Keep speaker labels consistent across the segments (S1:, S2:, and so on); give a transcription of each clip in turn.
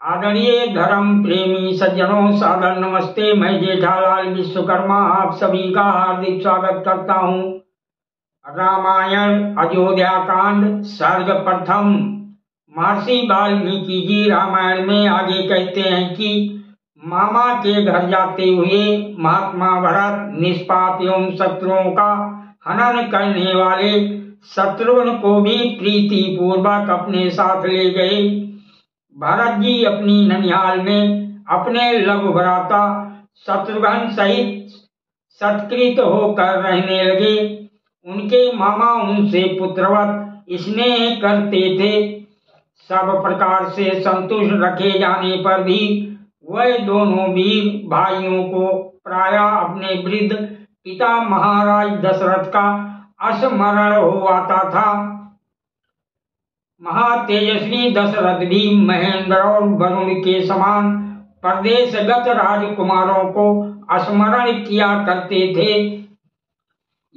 S1: आदरणीय धर्म प्रेमी सज्जनों, सादर नमस्ते। मैं जेठालाल विश्वकर्मा आप सभी का हार्दिक स्वागत करता हूँ। रामायण अयोध्या कांड सर्ग प्रथम। महर्षि वाल्मीकि जी रामायण में आगे कहते हैं कि मामा के घर जाते हुए महात्मा भरत निष्पाप एवं शत्रुओं का हनन करने वाले शत्रुघ्न को भी प्रीति पूर्वक अपने साथ ले गए। भरत जी अपनी ननिहाल में अपने लघु भ्राता शत्रुघ्न सहित सत्कृत होकर रहने लगे। उनके मामा उनसे पुत्रवत स्नेह करते थे। सब प्रकार से संतुष्ट रखे जाने पर भी वह दोनों वीर भाइयों को प्रायः अपने वृद्ध पिता महाराज दशरथ का स्मरण हो आता था। महातेजस्वी दशरथ भी महेंद्र और वरुण के समान प्रदेशगत राजकुमारों को स्मरण किया करते थे।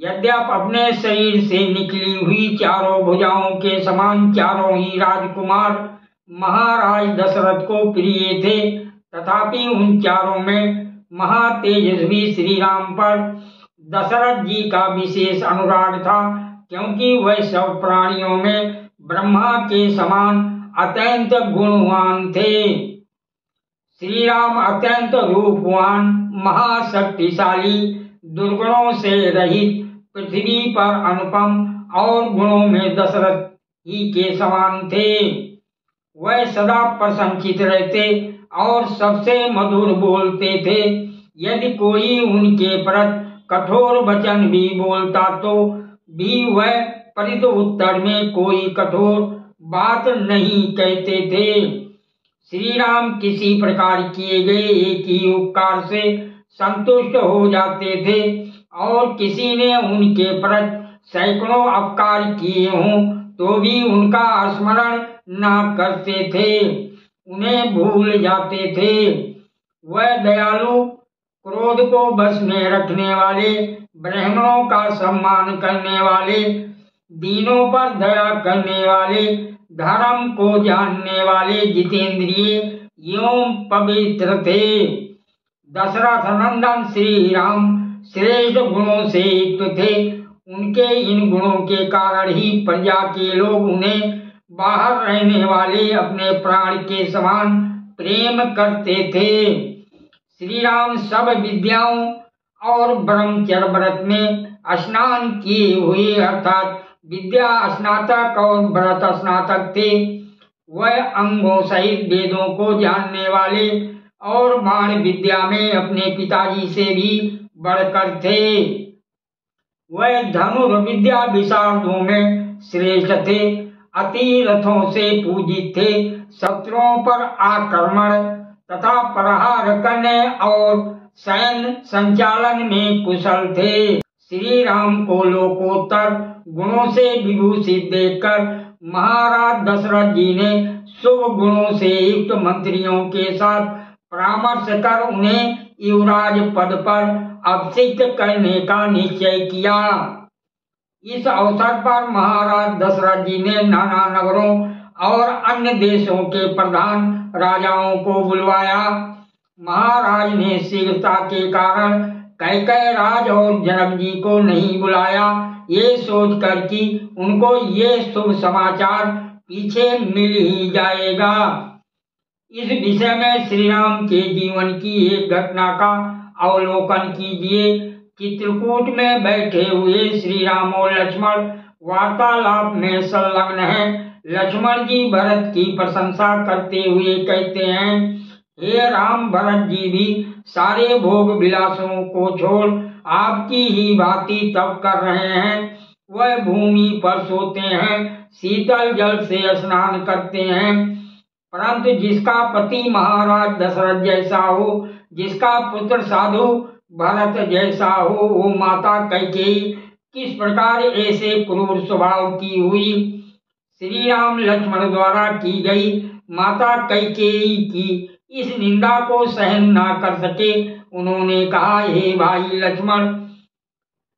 S1: यद्यपि अपने शरीर से निकली हुई चारों भुजाओं के समान चारों ही राजकुमार महाराज दशरथ को प्रिय थे, तथापि उन चारों में महातेजस्वी श्री राम पर दशरथ जी का विशेष अनुराग था, क्योंकि वह सब प्राणियों में ब्रह्मा के समान अत्यंत गुणवान थे। श्री राम अत्यंत रूपवान, महाशक्तिशाली, दुर्गुणों से रहित, पृथ्वी पर अनुपम और गुणों में दशरथ ही के समान थे। वह सदा प्रसन्नचित्त रहते और सबसे मधुर बोलते थे। यदि कोई उनके प्रति कठोर वचन भी बोलता तो भी वह परित उत्तर में कोई कठोर बात नहीं कहते थे। श्री राम किसी प्रकार किए गए एक ही उपकार से संतुष्ट हो जाते थे, और किसी ने उनके प्रति सैकड़ों अपकार किए हों तो भी उनका स्मरण न करते थे, उन्हें भूल जाते थे। वह दयालु, क्रोध को बस में रखने वाले, ब्राह्मणों का सम्मान करने वाले, दीनों पर दया करने वाले, धर्म को जानने वाले, जितेंद्रिय एवं पवित्र थे। दशरथ नंदन श्री राम श्रेष्ठ गुणों से युक्त थे। उनके इन गुणों के कारण ही प्रजा के लोग उन्हें बाहर रहने वाले अपने प्राण के समान प्रेम करते थे। श्री राम सब विद्याओं और ब्रह्मचर्य व्रत में स्नान किए हुए अर्थात विद्या स्नातक और व्रत स्नातक थे। वह अंगों सहित वेदों को जानने वाले और बाण विद्या में अपने पिताजी से भी बढ़कर थे। वह धनुर्विद्या विशारदों में श्रेष्ठ थे, अति रथों से पूजित थे, शत्रुओं पर आक्रमण तथा प्रहार करने और सैन्य संचालन में कुशल थे। श्री राम को लोकोत्तर गुणों से विभूषित देखकर महाराज दशरथ जी ने शुभ गुणों से युक्त मंत्रियों के साथ परामर्श कर उन्हें युवराज पद पर अभिषिक्त करने का निश्चय किया। इस अवसर पर महाराज दशरथ जी ने नाना नगरों और अन्य देशों के प्रधान राजाओं को बुलवाया। महाराज ने शीघ्रता के कारण कैकेयी राज और जनक जी को नहीं बुलाया, ये सोचकर कि उनको ये शुभ समाचार पीछे मिल ही जाएगा। इस विषय में श्री राम के जीवन की एक घटना का अवलोकन कीजिए। चित्रकूट में बैठे हुए श्री राम और लक्ष्मण वार्तालाप में संलग्न हैं। लक्ष्मण जी भरत की प्रशंसा करते हुए कहते हैं, हे राम, भरत जी भी सारे भोग विलासों को छोड़ आपकी ही भांति तप कर रहे हैं। वह भूमि पर सोते हैं, शीतल जल से स्नान करते हैं, परंतु जिसका पति महाराज दशरथ जैसा हो, जिसका पुत्र साधु भरत जैसा हो, वो माता कैकेयी किस प्रकार ऐसे क्रूर स्वभाव की हुई। श्री राम लक्ष्मण द्वारा की गई माता कैकेयी की इस निंदा को सहन न कर सके। उन्होंने कहा, हे भाई लक्ष्मण,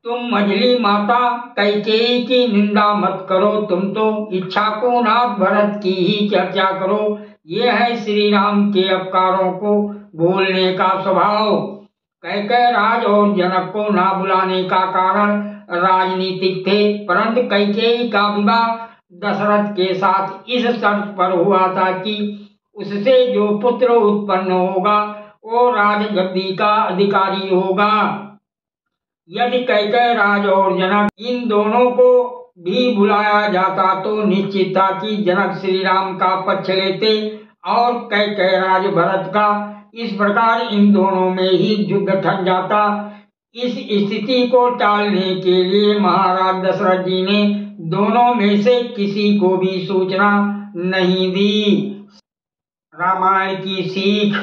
S1: तुम मझली माता कैकेयी की निंदा मत करो, तुम तो इच्छाकुनाथ भरत की ही चर्चा करो। ये है श्री राम के अपकारों को भूलने का स्वभाव। कैकेयी राज और जनक को ना बुलाने का कारण राजनीतिक थे, परंतु कैकेयी का विवाह दशरथ के साथ इस शर्त पर हुआ था कि उससे जो पुत्र उत्पन्न होगा वो राजगद्दी का अधिकारी होगा। यदि कैकेयी राज और जनक इन दोनों को भी बुलाया जाता तो निश्चित था कि जनक श्री राम का पक्ष लेते और कैकेयी राज भरत का। इस प्रकार इन दोनों में ही युद्ध ठन जाता। इस स्थिति को टालने के लिए महाराज दशरथ जी ने दोनों में से किसी को भी सूचना नहीं दी। रामायण की सीख।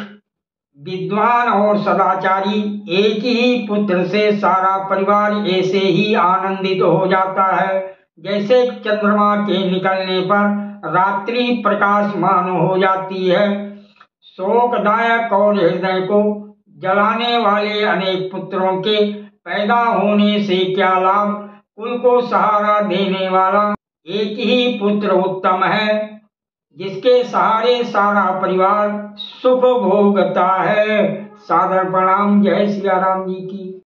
S1: विद्वान और सदाचारी एक ही पुत्र से सारा परिवार ऐसे ही आनंदित हो जाता है जैसे चंद्रमा के निकलने पर रात्रि प्रकाशमान हो जाती है। शोकदायक और हृदय को जलाने वाले अनेक पुत्रों के पैदा होने से क्या लाभ। कुल को सहारा देने वाला एक ही पुत्र उत्तम है जिसके सहारे सारा परिवार सुख भोगता है। सादर प्रणाम। जय सिया राम जी की।